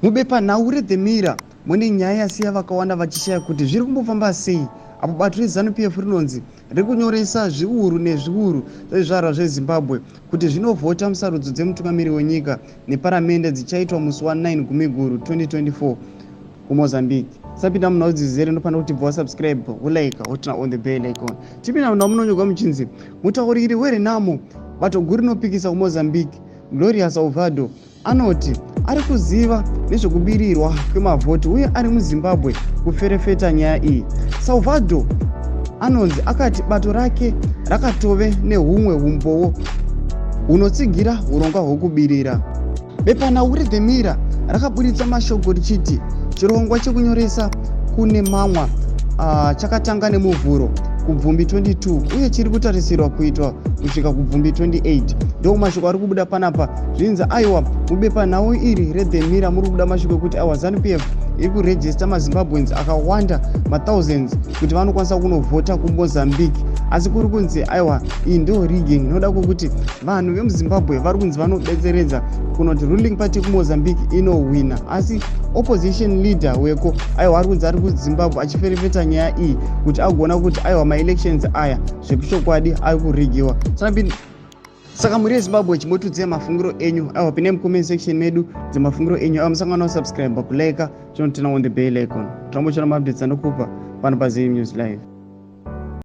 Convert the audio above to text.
Mubepanhau reThe Mirror mune nyaya yasiya vakawanda vachishaya kuti zviri kumbofamba sei apo bato reZANU-PF rinonzi riri kunyoresa zviuru nezviuru zvezvizvarwa zveZimbabwe kuti zvinovhota musarudzo dzemutungamiri wenyika neparamende dzichaitwa musi wa9 Gumiguru 2024 kuMozambique. Sapinda munaudzizere ndofanira kuti bva subscribe ulike wotina on the bell icon. Tipinda muna munonyogwa muchinzi mutauriri weRenamo bato guru rinopikisa kuMozambique Gloria Salvador anoti ari kuziva nezvekubirirwa kwemavhoti uye ari muZimbabwe kuferefeta nyaya iyi. Salvador anonzi akati bato rake rakatove nehumwe humbowo hunotsigira urongwa hwokubirira. Bepanhau reThe Mirror rakaburitsa mashoko richiti chirongwa chekunyoresa kune mamwa chakatanga nemuvhuro kubvumbi 22 uye chiri kutarisirwa kuitwa kusvika kubvumbi 28. Ndo mashoko ari kubuda panapa zvinzi aiwa mubepanhau iri reThe Mirror muri kubuda mashoko ekuti aiwa ZANU-PF iri kurejista maZimbabweans akawanda mathousands kuti vanokwanisa kunovhota kuMozambique, asi kuri kunzi aiwa iyi ndo rigging inoda kwokuti vanhu vemuZimbabwe vari kunzi vanodetseredza kunoti ruling party kuMozambique inowina, asi opposition leader weko aiwa ari kunzi ari kuZimbabwe achiferefeta nyaya iyi kuti agona kuti aiwa maelections aya zvekuchokwadi ari kurigiwa. Saka muri yeZimbabwe chimotudzira mafungiro enyu aiwa pine mucomment section medu dzemafungiro enyu aiwa musangana kusubscribe kulike chinotina on the bell icon. Tirambochona maupdates anokupa pano paZim News Live.